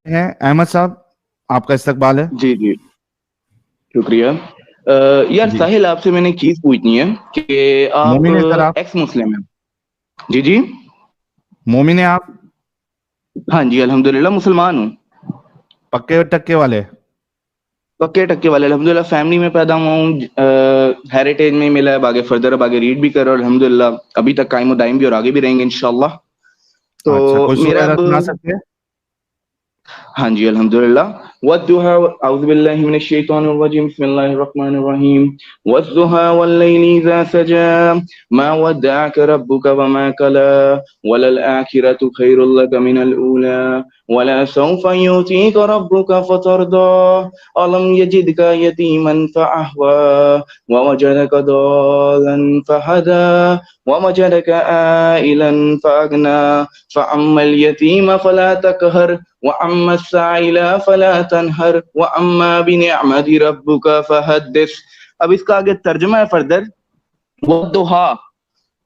हैं अहमद साहब, आपका इस्तकबाल है। जी जी, शुक्रिया। यार जी, साहिल, आपसे मैंने एक चीज पूछनी है कि आप मोमिन है सर आप? एक्स मुस्लिम हैं? जी जी। मोमिन है आप? हाँ जी, अल्हम्दुलिल्लाह मुसलमान हूँ। पक्के टक्के वाले? पक्के टक्के वाले, अल्हम्दुलिल्लाह फैमिली में पैदा हुआ हूँ, हेरिटेज में मिला है, आगे फर्दर अब आगे रीड भी कर रहा हूँ अल्हम्दुलिल्लाह, अभी तक कायम दायम भी और आगे भी रहेंगे इंशाल्लाह। तो अच्छा, कोई सूरह मेरा वगैरह अब, सुना सकते हैं? हाँ जी अल्हम्दुलिल्लाह। वद्दुहा, औज़ु बिल्लाहि मिनश शैतानिर रजीम, बिस्मिल्लाहिर रहमानिर रहीम। वद्दुहा वल्लैलि इज़ा सजा, मा वद्दअक रब्बुका वमा कला, वलल आखिरतु खैरुल लक मिनल ऊला, वला सौफा युतीका रब्बुका फतरदा, अलम यजिदका यतीमन फअहवा, ववजदका दाल्लन फहदा, ववजदका आइलन फअगना, फअम्मल यतीम फला तकहर, वअम्मा साइला फला तनहर, वअम्मा बिनिअमति रब्बुका फहद्दिस। अब इसका आगे तर्जुमा है फर्दर। वद्दुहा,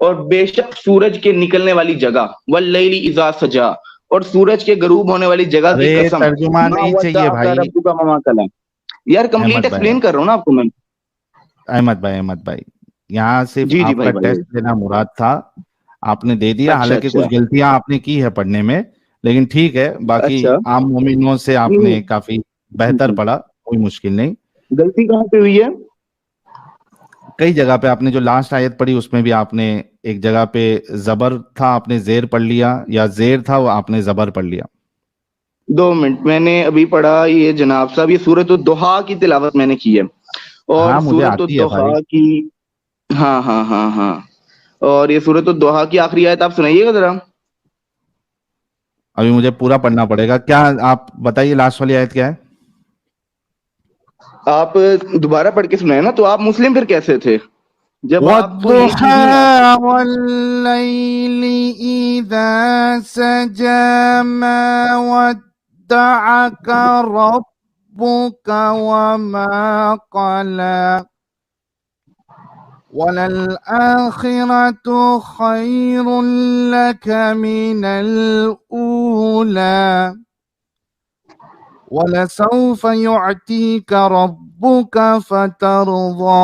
और बेशक सूरज के निकलने वाली जगह, वल्लैली इज़ा सजा, और सूरज के गरूब होने वाली जगह अरे की कसम, तर्जुमा मा नहीं चाहिए वद्दअका भाई। रब्बुका वमा कला। यार कंप्लीट अहमद भाई, एक्सप्लेन कर रहा हूँ ना आपको मैं। अहमद भाई, यहाँ सिर्फ जी जी आपका भाई भाई टेस्ट भाई। देना मुराद था। आपने दे दिया, अच्छा हालांकि कुछ अच्छा गलतियां आपने की है पढ़ने में, लेकिन ठीक है। बाकी अच्छा। आम मोमिनों से नहीं, आपने काफी बेहतर पढ़ा, कोई मुश्किल नहीं। गलती कहाँ पे हुई है? कई जगह पे आपने जो लास्ट आयत पढ़ी उसमें भी आपने एक जगह पे जबर था, आपने जेर पढ़ लिया, या जेर था वो आपने जबर पढ़ लिया। 2 मिनट, मैंने अभी पढ़ा ये जनाब साहब, ये सूरत दुहा की तिलावत मैंने की है। और हाँ, मुझे सूरत आती है दुहा भाई। की, हाँ हाँ हाँ हाँ, और ये सूरत दुहा की आखिरी आयत आप सुनाइएगा जरा। अभी मुझे पूरा पढ़ना पड़ेगा क्या? आप बताइए लास्ट वाली आयत क्या है। आप दोबारा पढ़ के सुनाए ना, तो आप मुस्लिम फिर कैसे थे जब आपको ये चीज नहीं याद वद्दुहा थी? वल्लैलि इज़ा सजा मा वद्दअक रब्बुक वमा क़ला वललआखिरतु खैरुल लक मिनल ऊला वलसौफ युअतीक रब्बुक फतरदा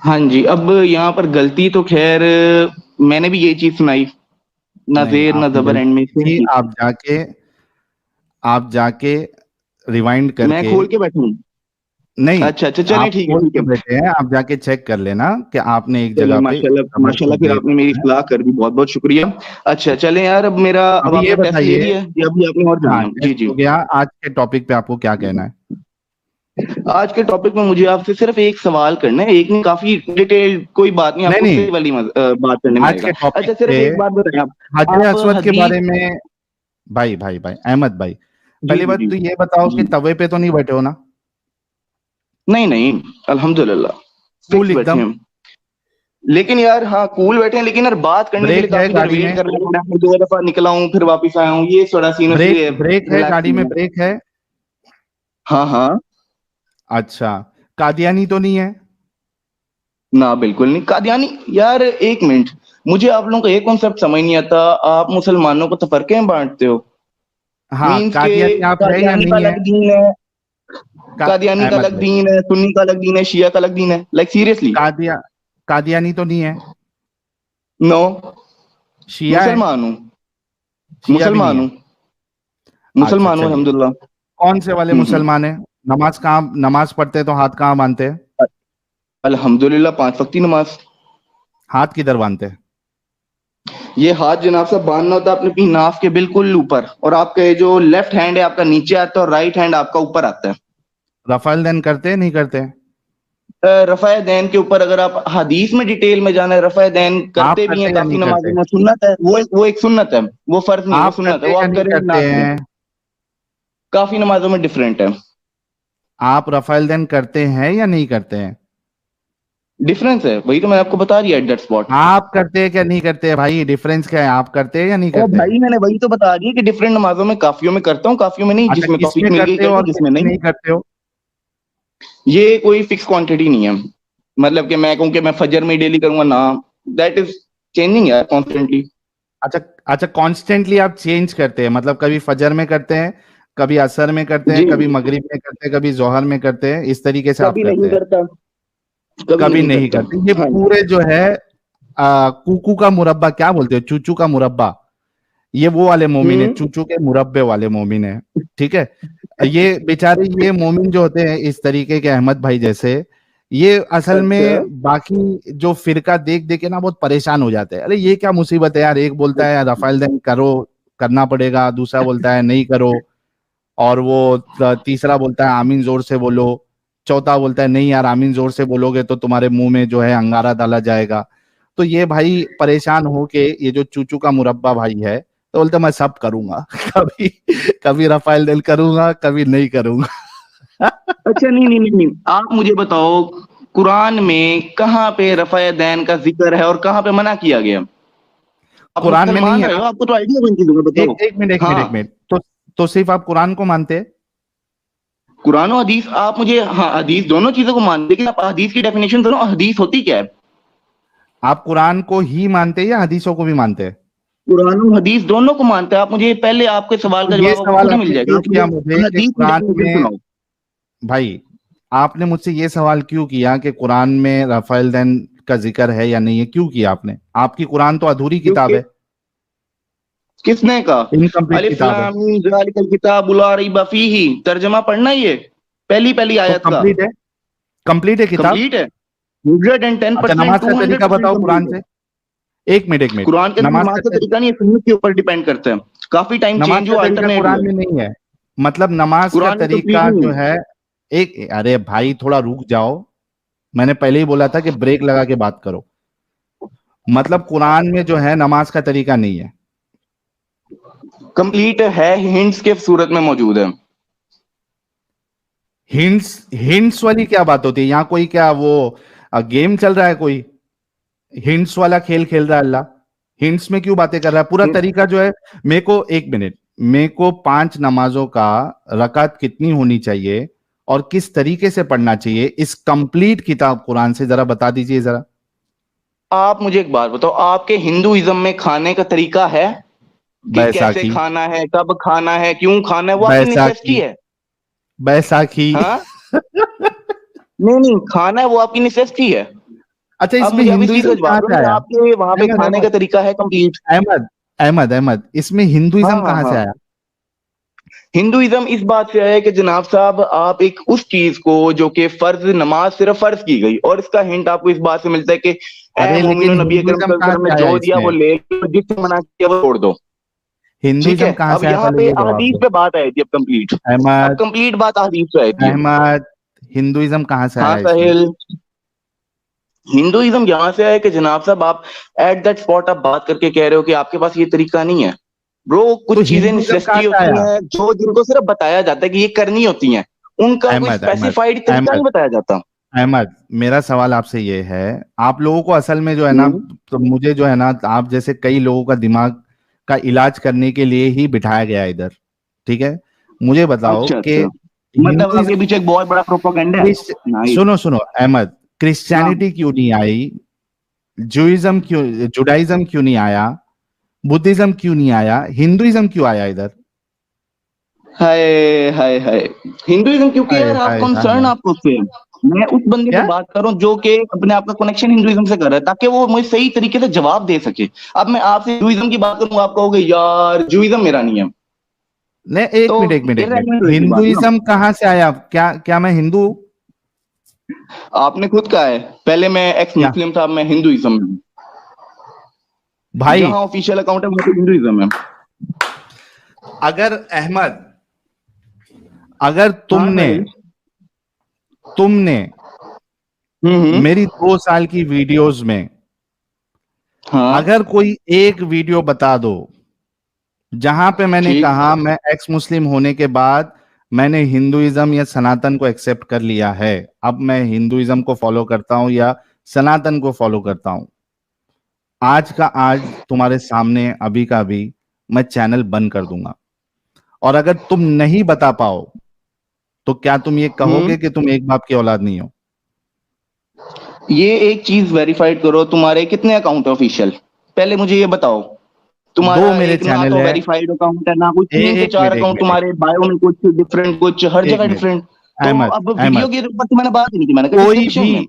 हाँ जी, अब यहाँ पर गलती तो खैर मैंने भी यही चीज सुनाई, ना नहीं, जेर ना आपने जबर, एंड में गलती सेम थी। चीज थी। आप जाके रिवाइंड मैं करके, खोल के बैठा हूँ। नहीं, अच्छा अच्छा, चलें आप ठीक है खोल ठीक के है। बैठे हैं, आप जाके चेक कर लेना कि आपने एक चले जगह पे माशाल्लाह जबर को माशाल्लाह, फिर जेर आपने मेरी पढ़ा है। इस्लाह कर दी, बहुत बहुत शुक्रिया। अच्छा चलें यार, अब अभी ये आपने टेस्ट ले बताइए। लिया है या अभी आपने और हाँ, जाना है? जी टेस्ट जी। हो गया। आज के टॉपिक पे आपको क्या कहना है? आज के टॉपिक में मुझे आपसे सिर्फ एक सवाल करना है, एक नहीं, काफी डिटेल, कोई बात नहीं, नहीं आपको नहीं, उससे वाली बात करने में आज आएगा। के टॉपिक अच्छा सिर्फ पे एक बात बताएं हाजर आप अस्वद के हदीस। बारे में। भाई अहमद भाई, जी पहली जी बात जी तो ये बताओ कि जी। तवे पे तो नहीं बैठे हो ना? नहीं नहीं, अल्हम्दुलिल्लाह कूल फिक्स बैठे एकदम। हैं। लेकिन यार हाँ, कूल बैठे हैं, लेकिन यार बात करने के लिए ब्रेक है काफी देर गाड़ी वेट में? करना पड़ा, फिर 2 दफा निकला हूँ, फिर वापस आया हूँ, ये थोड़ा सीन, ब्रेक इसलिए ब्रेक है रिलैक्स गाड़ी में? नहीं है। ब्रेक है? हाँ हाँ। अच्छा, कादियानी तो नहीं है? ना बिल्कुल नहीं कादियानी। यार एक मिनट, मुझे आप लोगों का ये कॉन्सेप्ट समझ नहीं आता, आप मुसलमानों को तफरके में बांटते हो, हाँ, मीन्स के कादियानी आप है या कादियानी का नहीं है? अलग दीन है, कादियानी का अहमद अलग भाई, दीन है, सुन्नी का अलग दीन है, शिया का अलग दीन है, लाइक सीरियसली। कादिया कादियानी तो नहीं है, नो, शिया है, मुसलमान हूँ, शिया भी नहीं मुसलमान है। हूँ, अच्छा मुसलमान हूँ चलिए, अल्हम्दुलिल्लाह। कौन से वाले हम्म। मुसलमान है? नमाज कहाँ, नमाज पढ़ते हैं तो हाथ कहाँ बांधते हैं? अल्हम्दुलिल्लाह 5 वक्ती नमाज। हाथ किधर बांधते हैं? ये हाथ जनाब साहब बांधना होता है अपनी नाफ के बिल्कुल ऊपर, और आपका ये जो लेफ्ट हैंड है आपका नीचे आता है और राइट हैंड आपका ऊपर आता है। रफाल देन करते हैं नहीं करते हैं? रफ़ा दैन के ऊपर अगर आप हदीस में डिटेल में जाना है, रफ़ा दैन आप करते भी करते हैं हैं या काफी नहीं नमाजों करते? में, सुन्नत है वो एक सुन्नत है, वो फर्ज नहीं है, वो आप सुन्नत है, करते हैं वो या आप नहीं करें ना करते करें, हैं? काफी नमाजों में डिफरेंट है। आप रफाल देन करते हैं या नहीं करते हैं? डिफरेंस है, वही तो मैंने आपको बता दिया एट दैट स्पॉट। आप करते हैं क्या नहीं करते हैं भाई? डिफरेंस क्या है, आप करते हैं या नहीं ओ करते हैं? भाई मैंने वही तो बता दिया कि डिफरेंट नमाजों में काफियों में करता हूँ, काफियों में नहीं, अच्छा, जिसमें किस तौफीक में मिल गई करते कर हो दी, और किस जिसमें में नहीं। नहीं करते हो? ये कोई फिक्स क्वांटिटी नहीं है, मतलब कि मैं कहूँ कि मैं फजर में डेली करूंगा ना, दैट इज चेंजिंग यार कॉन्स्टेंटली। अच्छा, अच्छा, कॉन्स्टेंटली आप चेंज करते हैं, मतलब कभी फजर में करते हैं, कभी असर में करते हैं, जी, कभी मगरिब में करते हैं, कभी जोहर में करते हैं, इस तरीके से आप कभी करते नहीं हैं? करता, कभी कभी नहीं नहीं करता। करते। ये हाँ पूरे जो है कुकू का मुरब्बा क्या बोलते हो, चूचू का मुरब्बा, ये वो वाले मोमिन है, हम्म। चूचू के मुरब्बे वाले मोमिन है। ठीक है, ये बेचारे ये मोमिन जो होते हैं इस तरीके के, अहमद भाई जैसे, ये असल अच्छा, में बाकी जो फिरका देख देख के ना बहुत परेशान हो जाते हैं। अरे ये क्या मुसीबत है यार, एक बोलता है रफाइल देन करो, करना पड़ेगा, दूसरा बोलता है नहीं करो, और वो तीसरा बोलता है आमीन जोर से बोलो, चौथा बोलता है नहीं यार आमीन जोर से बोलोगे तो तुम्हारे मुंह में जो है अंगारा डाला जाएगा। तो ये भाई परेशान हो के, ये जो चूचू का मुरब्बा भाई है, तो बोलते मैं सब करूंगा कभी कभी रफाइल दिल करूंगा, कभी नहीं करूंगा अच्छा, नहीं नहीं नहीं नहीं, आप मुझे बताओ कुरान में कहाँ पे रफ़ा दैन का जिक्र है और कहाँ पे मना किया गया? आप कुरान में नहीं मुसलमान है रहे ना? हो, आपको तो आइडिया होगा इन चीजों का, बताओ। एक एक मिनट, एक मिनट, एक हाँ, मिनट, तो सिर्फ आप कुरान को मानते हैं? कुरान और हदीस आप मुझे, हाँ हदीस दोनों चीजों को मानते, लेकिन आप हदीस की डेफिनेशन दो ना, हदीस होती क्या है? आप कुरान को ही मानते हैं या हदीसों को भी मानते हैं? कुरान और हदीस दोनों को मानते हैं। आप मुझे पहले आपके सवाल तो का ये जवाब आपको सवाल खुद ही मिल आपने जाएगा, क्यों आप मुझे किया मुझे कि हदीस की कुरान डेफिनेशन में, सुनाओ। भाई आपने मुझसे ये सवाल क्यों किया कि कुरान में रफाइल दैन का जिक्र है या नहीं है, क्यों किया आपने? आपकी कुरान तो अधूरी किताब क्योंकि है, किसने कहा? इनकम्प्लीट अलिफ किताब है। लाम मीम ज़ालिकल किताबु ला रैब फीही, तर्जमा पढ़ना ही है पहली पहली तो आयत का। कंप्लीट है, कंप्लीट है किताब। कंप्लीट है, 110%, अच्छा, नमाज का तरीका 200% बताओ कुरान कंप्लीट है। से। एक मिनट, एक मिनट। कुरान के अंदर नमाज नमाज का का तरीका नहीं है, सुन्नत के ऊपर डिपेंड करता है, काफी टाइम नमाज चेंज का हुआ, तरीका अल्टरनेट कुरान हुआ। में नहीं है, मतलब नमाज का कुरान में कंप्लीट तरीका नहीं जो है। है, एक, अरे भाई थोड़ा रुक जाओ, मैंने पहले ही बोला था कि ब्रेक लगा के बात करो। मतलब कुरान में जो है नमाज का तरीका नहीं है। कंप्लीट है, हिंट्स के सूरत में मौजूद है। हिंट्स, हिंट्स वाली क्या बात होती है यहाँ? कोई क्या वो गेम चल रहा है कोई? हिंट्स वाला खेल खेल रहा है अल्लाह? हिंट्स में क्यों बातें कर रहा है? पूरा तरीका जो है, मेरे को एक मिनट, मेरे को 5 नमाजों का रकात कितनी होनी चाहिए और किस तरीके से पढ़ना चाहिए, इस कंप्लीट किताब कुरान से जरा बता दीजिए जरा। आप मुझे एक बात बताओ, आपके हिंदुइज्म में खाने का तरीका है कि कैसे बैसाखी, खाना है, कब खाना है, क्यों खाना है, वो आपकी नेसेसिटी बैसाखी, है। बैसाखी हाँ, नहीं नहीं, खाना है वो आपकी नेसेसिटी है। अच्छा, अब इसमें मुझे अब इस चीज का हिंदुइज्म जवाब कहाँ दो से कि आया? आपके वहां पे अहमद, खाने का अहमद, तरीका है कंप्लीट। अहमद, अहमद, अहमद, इसमें हाँ हिंदुइज्म हाँ कहाँ से हाँ, आया? हिंदुइज्म इस बात से है कि जनाब साहब आप एक उस चीज को जो कि फर्ज नमाज सिर्फ फर्ज की गई, और इसका हिंट आपको इस बात से मिलता है कि ए अरे मोमिनो, लेकिन नबी अकरम हिंदुइज्म सल्लल्लाहु अलैहि कहाँ वसल्लम से ने आया जो दिया वो इसमें? ले लो, जिससे मना किया वो छोड़ दो। ठीक है, हिंदुइज्म कहाँ अब से आया, यहाँ पहले पे ये जवाब अहदीस दो। पे बात आई थी, अब कंप्लीट, अब अहमद, कंप्लीट बात अहदीस पे आई थी। अहमद, हिंदुइज्म कहाँ से हाँ आया इसमें? साहिल, हिंदुइज्म यहाँ से है कि जनाब साहब आप एट दैट स्पॉट आप बात करके कह रहे हो कि आपके पास ये तरीका नहीं है। ब्रो, तो कुछ चीजें हिंदुइज्म कहाँ नेसेसिटी से होती आया? हैं जो जिनको सिर्फ बताया जाता है कि ये करनी होती हैं, उनका कोई अहमद, अहमद, स्पेसिफाइड तरीका नहीं अहमद, बताया जाता। अहमद, मेरा सवाल आपसे ये है, आप लोगों को असल में जो है ना, हम्म। तो मुझे जो है ना, आप जैसे कई लोगों का दिमाग का इलाज करने के लिए ही बिठाया गया है इधर। ठीक है, मुझे बताओ अच्छा कि अच्छा, मतलब आपके हिंदुइज्म, पीछे एक बहुत बड़ा प्रोपोगंडा है। Chris nice. सुनो सुनो अहमद, हाँ, क्रिश्चियनिटी क्यों नहीं आई, जुइज्म क्यों, जुडाइज्म क्यों नहीं आया, बुद्धिज्म क्यों नहीं आया, हिंदुइज्म क्यों आया इधर? हाय हाय हाय हिंदुइज्म, क्योंकि हाय यार आप हाय कंसर्न हाय आपको उससे है। मैं उस बंदे से क्या बात कर रहा हूँ जो कि अपने आप का कनेक्शन हिंदुइज्म से कर रहा है, ताकि वो मुझे सही तरीके से जवाब दे सके। अब मैं आपसे हिंदुइज्म की बात करूंगा, आप कहोगे यार जुइज्म मेरा नहीं है, नहीं, तो एक मिनट, इररेलेवेंट होगी बात ना। हिंदुइज्म कहाँ से आया? क्या क्या मैं हिंदू हूँ? आपने खुद कहा है पहले मैं एक्स क्या मुस्लिम था, अब मैं हिंदुइज्म में हूँ। भाई? जहां ऑफिशियल अकाउंट है वहां पे हिंदुइज्म है। अगर अहमद, अगर हाँ तुमने भाई। तुमने हम्म। मेरी 2 साल की वीडियोस में हाँ अगर कोई एक वीडियो बता दो जहां पे मैंने ठीक। कहा मैं एक्स मुस्लिम होने के बाद मैंने हिंदुइज्म या सनातन को एक्सेप्ट कर लिया है, अब मैं हिंदुइज्म को फॉलो करता हूं या सनातन को फॉलो करता हूं, आज का आज तुम्हारे सामने अभी का अभी मैं चैनल बंद कर दूंगा। और अगर तुम नहीं बता पाओ तो क्या तुम ये कहोगे हम्म। कि तुम एक बाप की औलाद नहीं हो? ये एक चीज वेरीफाइड करो, तुम्हारे कितने अकाउंट है ऑफिशियल? पहले मुझे ये बताओ। दो तुम्हारा मेरे एक ना चैनल तो है। वेरीफाइड अकाउंट है, ना कोई तीन से एक चार मिनट, एक अकाउंट, मिनट, तुम्हारे बायो में कुछ डिफरेंट, कुछ हर एक जगह मिनट। डिफरेंट। तो अहमद, अब वीडियो अहमद, के ऊपर तो मैंने बात ही नहीं की, मैंने कहा कोई डिस्क्रिप्शन भी, में।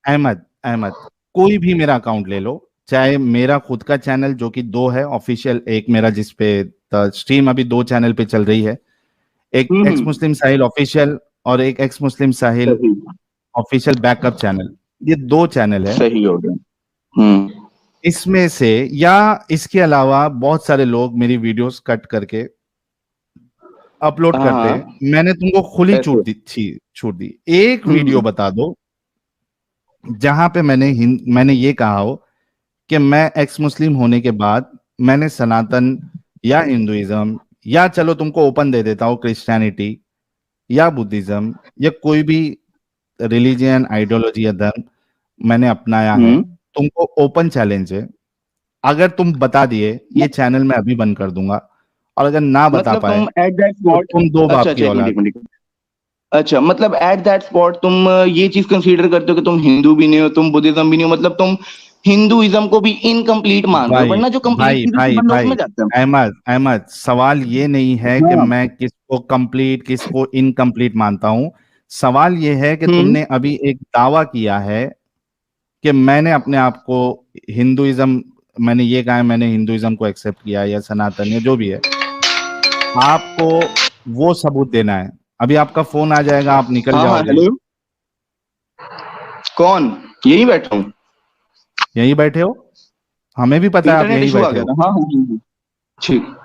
अहमद, अहमद, कोई भी मेरा अकाउंट ले लो, चाहे मेरा खुद का चैनल जो कि दो है ऑफिशियल, एक मेरा जिसपे स्ट्रीम अभी दो चैनल पे चल रही है, एक एक्स हम्म। मुस्लिम साहिल ऑफिशियल और एक एक्स मुस्लिम साहिल सही। ऑफिशियल बैकअप चैनल, ये दो चैनल है। सही हो गया। हम्म। इसमें से या इसके अलावा बहुत सारे लोग मेरी वीडियोस कट करके अपलोड हाँ करते हैं, हाँ। मैंने तुमको खुली ऐसे। छूट दी, एक वीडियो हम्म। बता दो जहां पे मैंने ये कहा हो कि मैं एक्स मुस्लिम होने के बाद मैंने सनातन या हिंदुइज्म या चलो तुमको ओपन दे देता हूँ क्रिश्चियनिटी या बुद्धिज्म या कोई भी रिलीजियन आइडियोलॉजी या धर्म मैंने अपनाया है, हम्म। तुमको ओपन चैलेंज है। अगर तुम बता दिए ये चैनल मैं अभी बंद कर दूंगा, और अगर ना बता मतलब पाए तुम एट दैट तो स्पॉट। तुम दो अच्छा बाप की अच्छा, एक मिनट औलाद। एक मिनट। अच्छा, मतलब एट दैट स्पॉट तुम ये चीज कंसीडर करते हो कि तुम हिंदू भी नहीं हो, तुम बुद्धिज्म भी नहीं हो, मतलब तुम हिंदुइज्म को भी इनकम्प्लीट मान रहे हो, भाई वरना जो कंप्लीट भाई चीज है उसमें भाई बंदा भाई उसमें जाता है। अहमद, अहमद, सवाल ये नहीं है कि हाँ। मैं किसको कंप्लीट किसको इनकम्प्लीट मानता हूं। सवाल ये है कि हम्म। तुमने अभी एक दावा किया है कि मैंने अपने आप को हिंदुइज्म, मैंने ये कहा है मैंने हिंदुइज्म को एक्सेप्ट किया या सनातन या जो भी है, आपको वो सबूत देना है। अभी आपका फोन आ जाएगा, आप निकल हाँ हाँ, जाओगे। हेलो। कौन? यही बैठा हूँ। यहीं बैठे हो, हमें भी पता है आप इंटरनेट यहीं इशू आ बैठे गया हो। था। हाँ हाँ हाँ, हाँ। ठीक।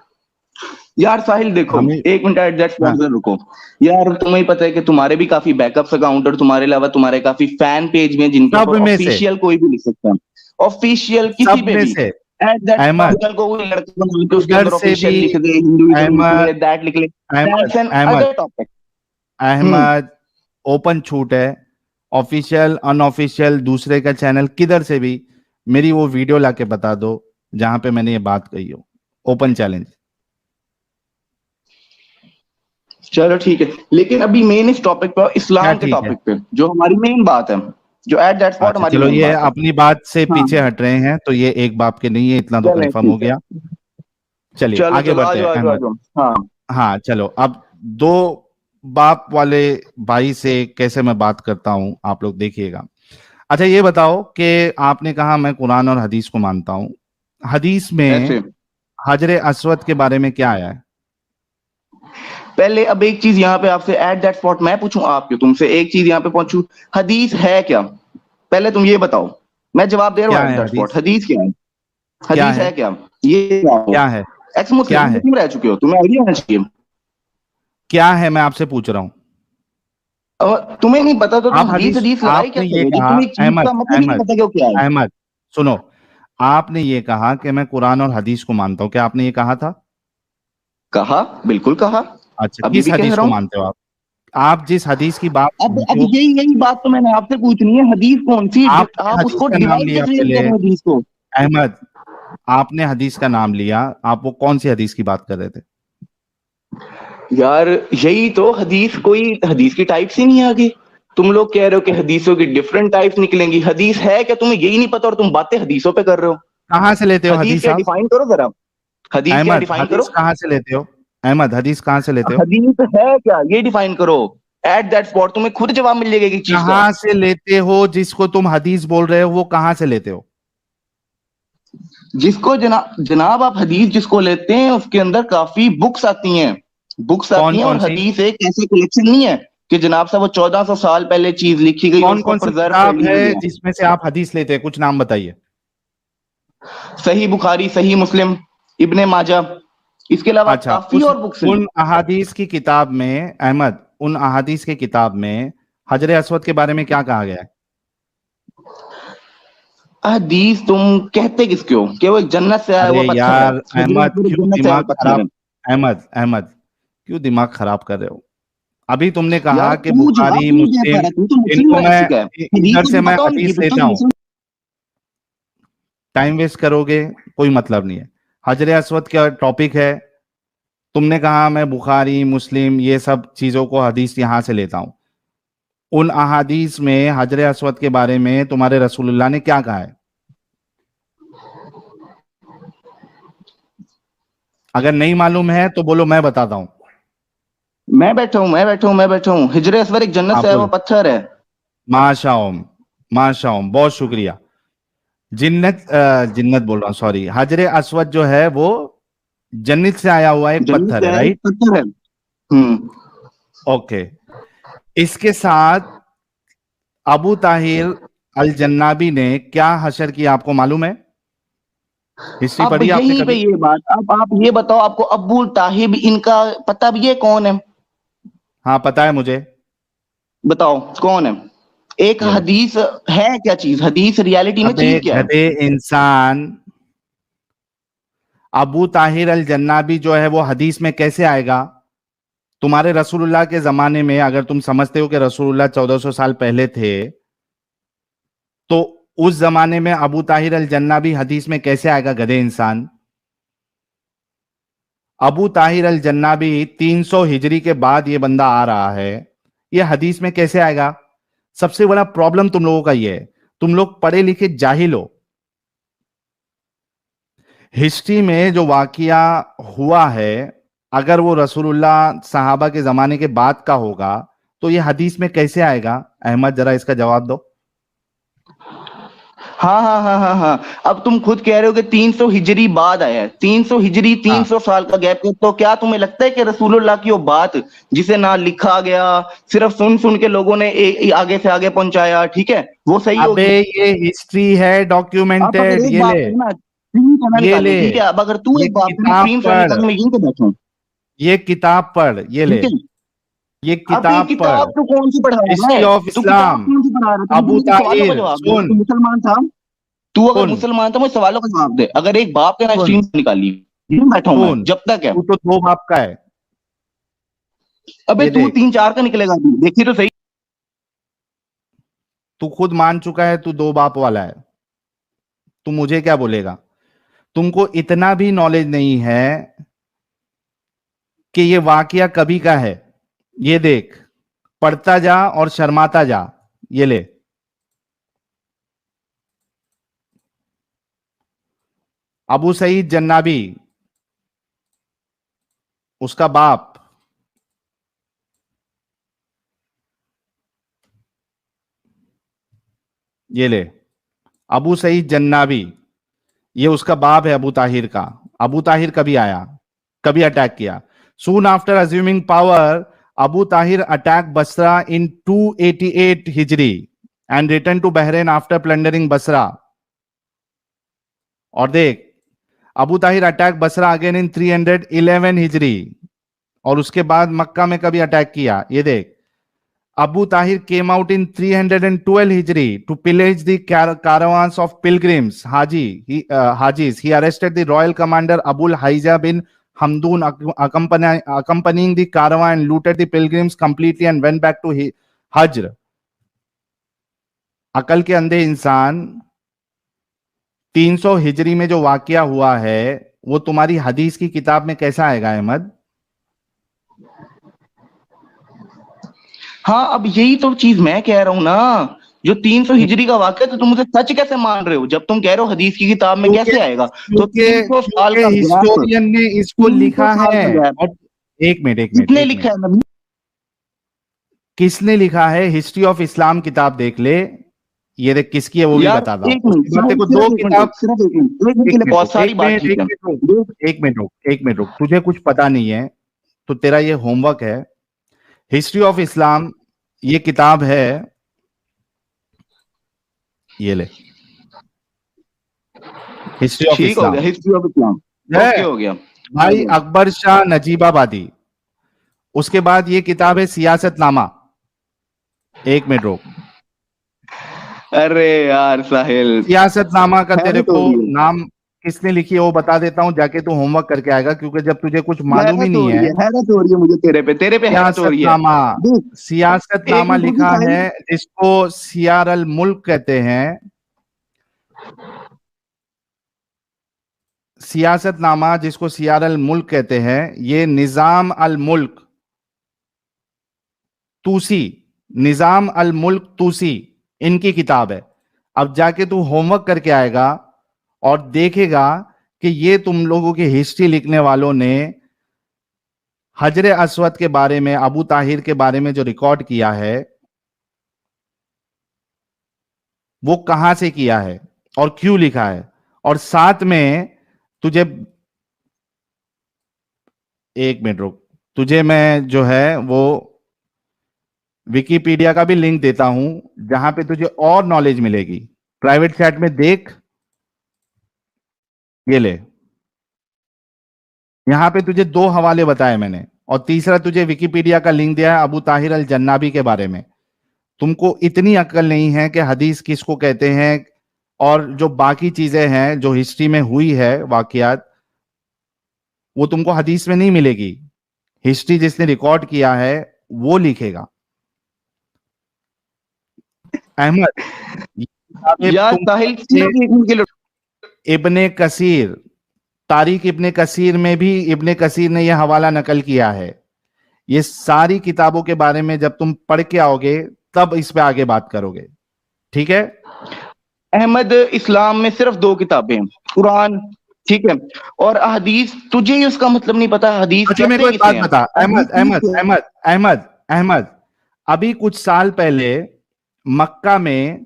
यार साहिल देखो, हमें, एक मिनट एट दैट स्पॉट हाँ, जरा रुको। यार तुम्हें पता है कि तुम्हारे भी काफी बैकअप्स अकाउंट और तुम्हारे अलावा तुम्हारे काफी फैन पेज में जिनके सब ऊपर में से, ऑफिशियल कोई भी लिख सकता है। ऑफिशियल किसी सब पे में भी। से, एट दैट अहमद, चैनल को कोई लड़का बना के उसके उधर अंदर से भी, ऑफिशियल लिख दे, हिंदुइज्म लिख अहमद, ले, दैट लिख ले। Ahmed, that's an Ahmed, other topic. Hmm. Ahmed, open छूट है, ऑफिशियल अनऑफिशियल दूसरे का चैनल किधर से भी मेरी वो वीडियो लाके बता दो जहां पे मैंने ये बात कही हो। Open challenge. चलो ठीक है, लेकिन अभी मेन इस टॉपिक पे, क्या इस्लाम के ठीक है? टॉपिक पे जो हमारी मेन बात है, जो एट दैट स्पॉट अच्छा हमारी चलो, मेन ये बात है। अपनी बात से हाँ पीछे हट रहे हैं तो ये एक बाप के नहीं है, इतना तो चलें कंफर्म हो ठीक है। गया। चलिए चलो आगे चलो, आ बढ़ते हैं जाओ आ जाओ आ अहमद। जाओ। हाँ। हाँ चलो, अब दो बाप वाले भाई से कैसे मैं बात करता हूं आप लोग देखिएगा। अच्छा ये बताओ कि आपने कहा मैं कुरान और हदीस को मानता हूं, हदीस में ऐसे। हजर अस्वद के बारे में क्या आया है? पहले अब एक चीज यहाँ पे आपसे एट दैट स्पॉट मैं पूछूं, आपके तुमसे एक चीज यहाँ पे पूछूं। हदीस है क्या? पहले तुम ये बताओ। मैं जवाब दे रहा क्या हूँ एट है दैट स्पॉट, हदीस? हदीस क्या है? क्या हदीस है? है क्या? ये क्या है? एक्स क्या मुस्लिम है? मुस्लिम रह चुके हो, तुम्हें आइडिया होना चाहिए। क्या है मैं आपसे पूछ रहा हूं। और तुम्हें नहीं पता तो तुम आप हदीस हदीस, हदीस लगाई आपने कैसे ये हो जब कहा, तुम्हें एक चीज अहमद, का मतलब ही नहीं अहमद, पता कि वो क्या है। अहमद, सुनो, आपने ये कहा कि मैं कुरान और हदीस को मानता हूं, क्या आपने ये कहा था? कहा, बिल्कुल कहा। अच्छा, अभी किस भी कह हदीस रहा को हूँ। मानते हो आप जिस हदीस की बात अब जो यही यही बात तो मैंने आपसे पूछनी है, हदीस कौन सी? आपने आप हदीस उसको का नाम डिवाइड लिया कैसे कर पहले, रहे हो हदीस को? अहमद, आपने हदीस का नाम लिया, आप वो कौन सी हदीस की बात कर रहे थे? यार यही तो हदीस, कोई हदीस की टाइप्स ही नहीं है आगे। तुम लोग कह रहे हो कि हदीसों की डिफरेंट टाइप्स निकलेंगी, हदीस है क्या तुम्हें यही नहीं पता और तुम बातें हदीसों पे कर रहे हो? कहाँ से लेते हो हदीस हदीस क्या आप? डिफाइन करो जरा। हदीस क्या अहमद, डिफाइन हदीस करो। कहाँ से लेते हो? अहमद, हदीस कहाँ से लेते हो? हदीस है क्या, ये डिफाइन करो। एट दैट स्पॉट तुम्हें खुद जवाब मिल जाएगा एक चीज का। कहाँ से लेते हो? जिसको तुम हदीस बोल रहे हो वो कहाँ से लेते हो? जिसको जनाब आप हदीस जिसको लेते हैं उसके अंदर काफी बुक्स आती हैं, बुक्स कौन आती हैं। और कौन सी? हदीस एक ऐसे कलेक्शन नहीं है कि जनाब साहब वो 1400 साल पहले चीज लिखी गई और कौन उसको कौन सी प्रिजर्व कर किताब ली है गई है। जिसमें से आप हदीस लेते हैं? कुछ नाम बताइए। सही बुखारी, सही मुस्लिम, इब्ने माजा, इसके अलावा अच्छा, काफी उस और बुक्स हैं। उन अहादीस की किताब में अहमद, उन अहादीस की किताब में हजर अस्वद के बारे में क्या कहा गया है? हदीस तुम कहते किसके हो कि वो एक जन्नत से आया हुआ अरे पत्थर है, यार अहमद, हजरत एक क्यों जन्नत से आया दिमाग हुआ पत्थर खराब, है। अहमद अहमद, क्यों दिमाग खराब कर रहे हो? अभी तुमने यार कहा कि तू जवाब बुखारी क्यों नहीं दे पा मुस्लिम, रहा, तू तो मुस्लिम इनको लगा मैं चुका है। हदीस इधर को से तो मैं बताओ नहीं हदीस कि लेता तुम हूँ, मुस्लिम। टाइम वेस्ट करोगे, कोई मतलब नहीं है। हजर अस्वद का टॉपिक है, तुमने कहा मैं बुखारी मुस्लिम ये सब चीजों को हदीस यहां से लेता हूं। उन अहादीस में हजर अस्वद के बारे में तुम्हारे रसूलुल्लाह ने क्या कहा है? अगर नहीं मालूम है तो बोलो, मैं बताता हूं। मैं बैठा हूँ। हिजर असवर एक जन्नत हाँ से आया हुआ बोलो। पत्थर है। माशाओम, माशाओम, बहुत शुक्रिया। जिन्नत बोल रहा हूँ, सॉरी, हजर अस्वद जो है वो जन्नत से आया हुआ एक जन्नत पत्थर से है, आया एक राइट? पत्थर है। हम्म। ओके। इसके साथ अबू ताहिर अल जन्नाबी ने क्या हशर किया, आपको मालूम है? हिस्ट्री अब पढ़ी आपने यहीं पे कभी? ये बात, अब आप ये बताओ, आपको अब्बुल ताहिब इनका पता भी ये कौन है? हाँ पता है मुझे। बताओ कौन है। एक ये लो। हदीस है क्या चीज, हदीस रियलिटी में अबे चीज क्या है? गधे इंसान, अबू ताहिर अल जन्नाबी जो है वो हदीस में कैसे आएगा? तुम्हारे रसूलुल्लाह के जमाने में अगर तुम समझते हो कि रसूलुल्लाह 1400 साल पहले थे, तो उस जमाने में अबू ताहिर अल जन्नाबी हदीस में कैसे आएगा गधे इंसान? अबू ताहिर अल जन्नाबी 300 हिजरी के बाद ये बंदा आ रहा है, ये हदीस में कैसे आएगा? सबसे बड़ा प्रॉब्लम तुम लोगों का ये है, तुम लोग पढ़े लिखे जाहिल हो। हिस्ट्री में जो वाकया हुआ है, अगर वो रसूलुल्लाह सहाबा के जमाने के बाद का होगा तो ये हदीस में कैसे आएगा? अहमद जरा इसका जवाब दो। हाँ। अब तुम खुद कह रहे हो कि 300 हिजरी बाद आया है, 300 हिजरी, हाँ, 300 साल का गैप है। तो क्या तुम्हें लगता है कि रसूलुल्लाह की वो बात जिसे ना लिखा गया, सिर्फ सुन सुन के लोगों ने आगे से आगे पहुंचाया, ठीक है, वो सही अबे होगी? ये हिस्ट्री है आप अगर डॉक्यूमेंटेड, एक ये बात ले, है ना, स्क्रीन को ना ये निकालूं, ले, ठीक है, अब अगर तू ये एक बात है ना, किताब स्क्रीन शॉट पढ़, निकालूं, मैं यहीं पे बैठूं, ये किताब पढ़, ये ले, ठीक है। ये अब ये किताब पढ़, किताब तू कौन सी पढ़ा रहा हिस्ट्री है? ऑफ तू किताब इस्लाम। कौन सी पढ़ा रहा है? तू मुझे अबू मेरे सवालों का ताहिर जवाब दे। अगर सुन, तू मुसलमान था, तू अगर सुन, मुसलमान था, मुझे सवालों का जवाब दे। अगर एक बाप के ना सुन, स्क्रीन निकाली, यूं बैठा हूं मैं सुन, जब तक है। तू तो दो बाप का है। अबे ये तू देख, 3-4 का निकलेगा अभी, देखिए तो सही। तू खुद मान चुका है तू दो बाप वाला है, तू मुझे क्या बोलेगा? तुमको इतना भी नॉलेज नहीं है कि ये वाकया कभी का है। ये देख, पढ़ता जा और शर्माता जा। ये ले, अबू सईद जन्नाबी, उसका बाप, ये ले, अबू सईद जन्नाबी, ये उसका बाप है अबू ताहिर का। अबू ताहिर कभी आया, कभी अटैक किया? Soon after assuming power, Abu Tahir attack Basra in 288 हिजरी and return to Bahrain after plundering Basra. और देख, Abu Tahir attack Basra again in 311 हिजरी, और उसके बाद मक्का में कभी अटैक किया? ये देख, Abu Tahir came out in 312 Hijri to pillage the caravans of pilgrims, Hajis. He arrested the royal commander Abul Haija bin Hamdun, accompanying the caravan, and looted the pilgrims completely and went back to Hajr. अकल के अंधे इंसान, 300 हिजरी में जो वाकया हुआ है वो तुम्हारी हदीस की किताब में कैसा आएगा अहमद? हाँ, अब यही तो चीज मैं कह रहा हूं ना, जो 300 हिजरी का वाक्य, तो तुम मुझे सच कैसे मान रहे हो जब तुम कह रहे हो हदीस की किताब में क्योंकि कैसे आएगा? तो क्योंकि 300 साल क्योंकि का गैप, हिस्टोरियन ने इसको 300 लिखा साल है। का गैप, और एक मिनट किसने लिखा है नबी? किसने लिखा है? हिस्ट्री ऑफ इस्लाम किताब देख ले, ये देख किसकी है वो भी यार बताता हूँ। एक मिनट, उसके बाद तेरे को सिर्फ दो एक मिनट किताब, रुक, सिर्फ एक मिनट, एक मिनट के लिए बहुत सारी बात ठीक है। एक मिनट रुक, तुझे कुछ पता नहीं है तो तेरा ये होमवर्क है। हिस्ट्री ऑफ इस्लाम ये किताब है, ये ले, हिस्ट्री ऑफ ठीक हो इस्लाम गया, हिस्ट्री ऑफ इस्लाम, है ओके हो गया। भाई अकबर शाह नजीबाबादी। उसके बाद ये किताब है सियासतनामा। एक मिनट रुक, अरे यार साहिल, सियासतनामा का तेरे हैरत हो को रही है, नाम किसने लिखी है वो बता देता हूं, जाके तू होमवर्क करके आएगा, क्योंकि जब तुझे कुछ मालूम ही हैरत हो नहीं रही है। है, हैरत हो रही है मुझे तेरे पे हैरत हो रही है। सियासतनामा, देख, एक सियासतनामा मिनट रुक लिखा साहिल, है, जिसको सियार अल मुल्क कहते हैं। सियासतनामा जिसको सियार अल मुल्क कहते हैं, ये निजाम अल मुल्क तूसी, निजाम अल मुल्क तूसी इनकी किताब है। अब जाके तू होमवर्क करके आएगा और देखेगा कि ये तुम लोगों की हिस्ट्री लिखने वालों ने हजरे अस्वद के बारे में, अबू ताहिर के बारे में जो रिकॉर्ड किया है वो कहां से किया है और क्यों लिखा है। और साथ में तुझे, एक मिनट रुक, तुझे मैं जो है वो विकिपीडिया का भी लिंक देता हूं, जहां पे तुझे और नॉलेज मिलेगी। प्राइवेट चैट में देख, ये ले, यहां पे तुझे दो हवाले बताए मैंने, और तीसरा तुझे विकिपीडिया का लिंक दिया है अबू ताहिर अल जन्नाबी के बारे में। तुमको इतनी अक्ल नहीं है कि हदीस किसको कहते हैं, और जो बाकी चीजें हैं जो हिस्ट्री में हुई है वाकयात, वो तुमको हदीस में नहीं मिलेगी। हिस्ट्री जिसने रिकॉर्ड किया है वो लिखेगा। अहमद, ये किताबें यार साहिल सिर्फ एक मिनट के लिए, इब्ने कसीर, तारीख इब्ने कसीर में भी इब्ने कसीर ने यह हवाला नकल किया है। ये सारी किताबों के बारे में जब तुम पढ़ के आओगे तब इस पे आगे बात करोगे, ठीक है? अहमद, इस्लाम में सिर्फ दो किताबें हैं, कुरान, ठीक है, और हदीस तुझे ही उसका मतलब नहीं पता, हदीस अच्छा मेरे को एक कहते बात किसे हैं? बता, अहमद हदीस अहमद किसे हैं? अहमद अहमद अहमद, अभी कुछ साल पहले मक्का में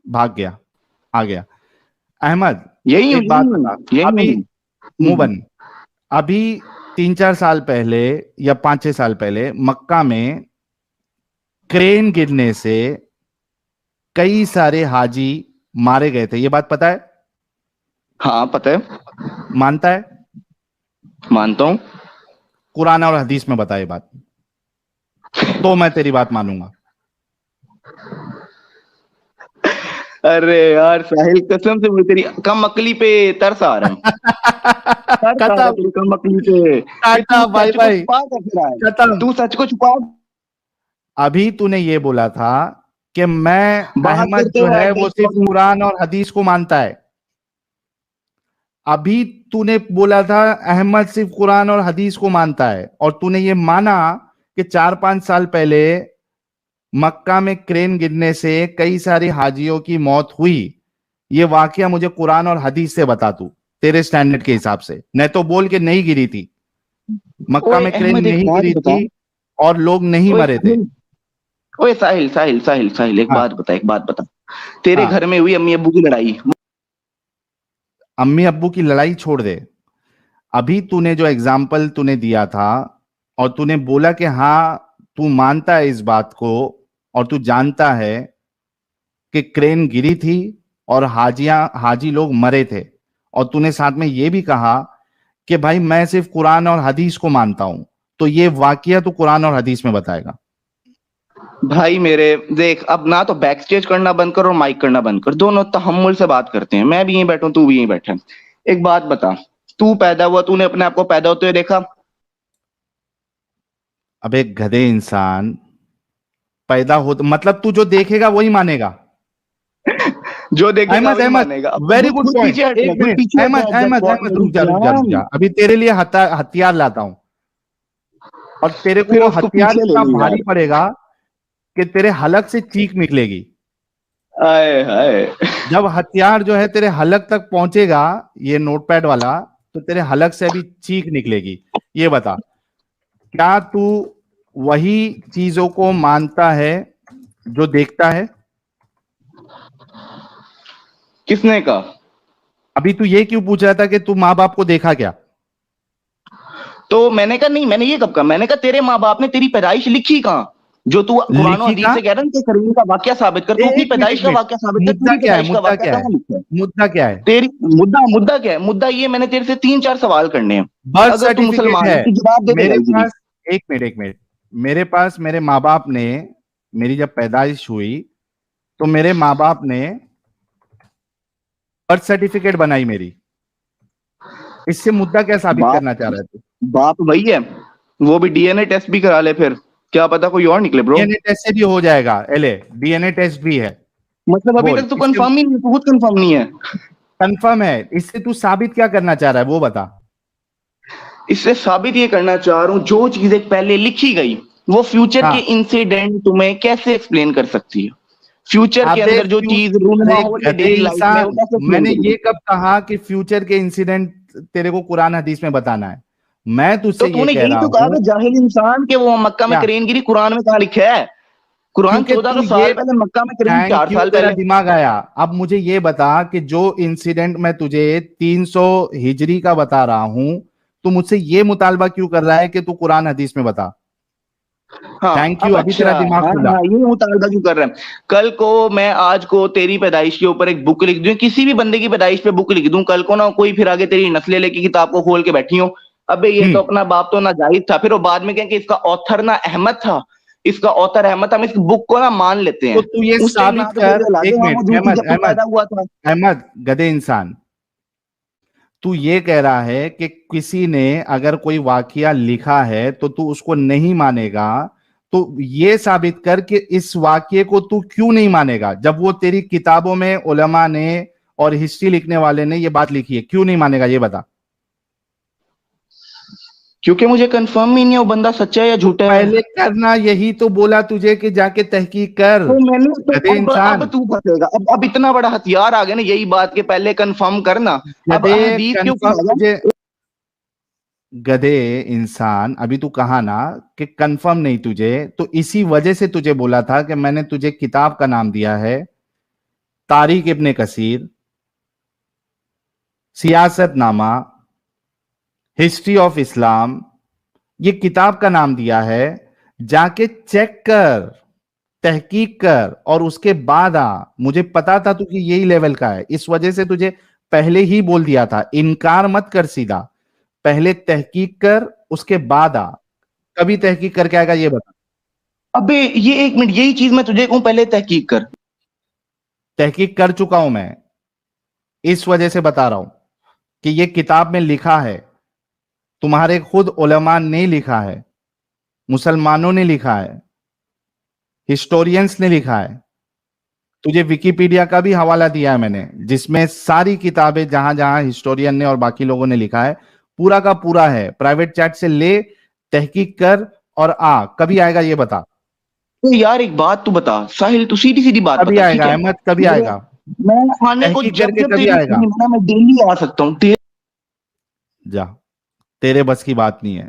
भाग गया, आ गया। अहमद यही हूँ, एक बात यही हूँ, बता, यही अभी हूँ। मुंह बंद, अभी 3-4 साल पहले या 5-6 साल पहले मक्का में क्रेन गिरने से कई सारे हाजी मारे गए थे, ये बात पता है? हाँ पता है, मानता है? मानता हूँ। कुरान और हदीस में बता ये बात, तो मैं तेरी बात मानूंगा। अरे यार साहिल, कसम से मुझे तेरी कम अकली पे तरस आ रहा है, तरस आ रहा है तेरी कम अकली पे कि तू भाई सच को भाई छुपा कर रहा है, खत्म। तू सच को छुपा अभी तूने ये बोला था कि मैं, बात अहमद करते जो हो है वो एड्रेस सिर्फ कुरान और हदीस को मानता है। अभी तूने बोला था अहमद सिर्फ कुरान और हदीस को मानता है, और तूने ये माना कि 4-5 साल पहले मक्का में क्रेन गिरने से कई सारे हाजियों की मौत हुई। ये वाकया मुझे कुरान और हदीस से बता तू, तेरे स्टैंडर्ड के हिसाब से, नहीं तो बोल के नहीं गिरी थी, मक्का ओए में क्रेन अहमद, एक नहीं बात गिरी बता, थी और लोग नहीं ओए मरे थे। ओए साहिल साहिल साहिल साहिल, एक हाँ बात बता, एक बात बता, तेरे हाँ, घर में हुई अम्मी अब्बू की लड़ाई, अम्मी अब्बू की लड़ाई छोड़ दे, अभी तूने जो एग्जाम्पल तूने दिया था और तूने बोला कि हाँ तू मानता है इस बात को और तू जानता है कि क्रेन गिरी थी और हाजी लोग मरे थे, और तूने साथ में ये भी कहा कि भाई मैं सिर्फ कुरान और हदीस को मानता हूं, तो ये वाकया तू कुरान और हदीस में बताएगा। भाई मेरे देख, अब ना तो बैक स्टेज करना बंद कर और माइक करना बंद कर, दोनों तहम्मुल से बात करते हैं, मैं भी यहीं बैठा हूं, तू भी यहीं बैठा है। एक बात बता, तू पैदा हुआ, तूने अपने आप को पैदा होते हुए देखा? अब एक गधे इंसान पैदा हो तो मतलब तू जो देखेगा वही मानेगा। जो देखेगा अहमद वही अहमद, मानेगा। अब वेरी खुद गुड खुद पॉइंट, पीछे हट जा, एक खुद मिनट, पीछे हट अहमद जा, अहमद अहमद रुक जा रुक जा रुक जा, अभी तेरे लिए हथियार लाता हूं, और तेरे को फिर वो उसको हथियार पीछे ले इतना ली भारी यार। पड़ेगा कि तेरे हलक से चीख निकलेगी। आए हाय, जब हथियार जो है तेरे हलक तक पहुंचेगा, ये नोटपैड वाला, तो तेरे हलक से अभी चीख निकलेगी। ये बता, क्या तू वही चीजों को मानता है जो देखता है? किसने कहा? अभी तू ये क्यों पूछ रहा था कि तू माँ बाप को देखा क्या? तो मैंने कहा नहीं, मैंने ये कब कहा? मैंने कहा तेरे माँ बाप ने तेरी पैदाइश लिखी कहाँ? जो तू कुरान और लिखी हदीस कहाँ? से कह रहा है कि करीम का वाक्य साबित कर, तू अपनी एक मिनट, पैदाइश एक का मिनट। वाक्य साबित कर, मुद्दा तेरी क्या है? पैदाइश का मुद्दा वाक्य क्या है? कहाँ लिखा है? मुद्दा क्या है? तेरी मुद्दा क्या है? मुद्दा ये, मैंने तेरे से 3-4 सवाल करने हैं। बर्थ अगर तू सर्टिफिकेट मुसलमान है है तो जवाब दे देगा मेरे इजीली। पास। एक मिनट, एक मिनट। मेरे पास मेरे माँ बाप ने, मेरी जब पैदाइश हुई तो मेरे माँ बाप ने बर्थ सर्टिफिकेट बनाई मेरी। इससे मुद्दा क्या साबित बाप करना चाह रहा है तू? बाप वही है, वो भी डीएनए टेस्ट भी करा ले, फिर क्या पता कोई और निकले ब्रो। डीएनए टेस्ट से भी हो जाएगा एले, डीएनए टेस्ट भी है। मतलब अभी बोल, तक तो इससे कंफर्म ही नहीं, खुद कंफर्म नहीं है। कंफर्म है। इससे तू साबित क्या करना चाह रहा है वो बता। इससे साबित ये करना चाह रहा हूँ, जो चीजें पहले लिखी गई वो फ्यूचर के हाँ। इंसिडेंट तुम्हें कैसे एक्सप्लेन कर सकती है? फ्यूचर के अबे अंदर जो चीज रूनुमा अरे हो रही है गधे डेली लाइफ में, वो इंसान, कैसे एक्सप्लेन मैंने करेगी? ये कब कहा कि फ्यूचर के इंसिडेंट तेरे को कुरान हदीस में बताना है? मैं तो तुझसे ये तूने कह यही रहा तो कहा हूं। कि जाहिल इंसान के वो मक्का में क्या? करेन गिरी कुरान में कहाँ लिखा है? कुरान क्योंकि 14 तू साल ये, पहले, मक्का में करीन थैंक 4 यू, साल तेरा पहले। दिमाग आया। अब मुझे ये बता कि जो इंसिडेंट मैं तुझे 300 हिजरी का बता रहा हूं, तू मुझसे ये मुतालबा क्यों कर रहा है कि तू कुरान हदीस में बता? हाँ थैंक यू, अब अभी अच्छा, तेरा दिमाग हाँ खुला। हाँ, ये मुतालबा क्यों कर रहे हैं? कल को मैं, आज को तेरी पैदाइश के ऊपर एक बुक लिख दूं, किसी भी बंदे की पैदाइश पे बुक लिख दूं, कल को ना कोई फिर आगे तेरी नस्लें लेके किताब को खोल के बैठी हो, अबे ये तो अपना बाप तो नाजायज था, फिर वो बाद में कहें कि इसका ऑथर ना अहमद था, इसका ऑथर अहमद था, हम इस बुक को ना मान लेते तो हैं। तू ये उस टाइम ना साबित तो कोई कर। लागे एक वहां मिनट, मौजूद थी अहमद, जब तू अहमद, पैदा हुआ था। अहमद, गधे इंसान, तू ये कह रहा है कि किसी ने अगर कोई वाकया लिखा है तो तू उसको नहीं मानेगा। तो ये साबित कर कि इस वाकये को तू क्यों नहीं मानेगा, जब वो तेरी किताबों में उलमा ने और हिस्ट्री लिखने वाले ने ये बात लिखी है, क्यों नहीं मानेगा ये बता। क्योंकि मुझे कंफर्म ही नहीं है वो बंदा सच्चा है या तो झूठा है। पहले करना, यही तो बोला तुझे कि जाके तहकीक कर। तो मैंने तो गधे अब इंसान, तू फंसेगा, अब इतना बड़ा हथियार आ गया ना, यही बात के पहले कंफर्म करना। अब गधे हदीस के ऊपर कंफर्म आ जा। तुझे, गधे इंसान, अभी तू कहा ना कि कंफर्म नहीं तुझे, तो इसी वजह से तुझे बोला था कि मैंने तुझे किताब का नाम दिया है तारिक इब्ने कसीर, सियासतनामा, हिस्ट्री ऑफ इस्लाम, ये किताब का नाम दिया है। जाके चेक कर, तहकीक कर और उसके बाद आ। मुझे पता था तू कि यही लेवल का है, इस वजह से तुझे पहले ही बोल दिया था, इनकार मत कर सीधा, पहले तहकीक कर उसके बाद आ। कभी तहकीक करके आएगा ये बता। अबे ये एक मिनट, यही चीज मैं तुझे कहूं पहले तहकीक कर। तहकीक कर चुका हूं मैं, इस वजह से बता रहा हूं कि ये किताब में लिखा है, तुम्हारे खुद उलमा ने लिखा है, मुसलमानों ने लिखा है, हिस्टोरियंस ने लिखा है। तुझे विकिपीडिया का भी हवाला दिया है मैंने, जिसमें सारी किताबें जहां जहां हिस्टोरियन ने और बाकी लोगों ने लिखा है, पूरा का पूरा है। प्राइवेट चैट से ले, तहकीक कर और आ। कभी आएगा ये बता। तो यार एक बात तू बता साहिल, तू सीधी सीधी बात कभी बता, ठीक आएगा है? अहमद, कभी मेरे आएगा? मैं आने को तहकीक जब करके जब कभी तेरी आएगा? मैं डेली आ सकता हूँ। जा, तेरे बस की बात नहीं है।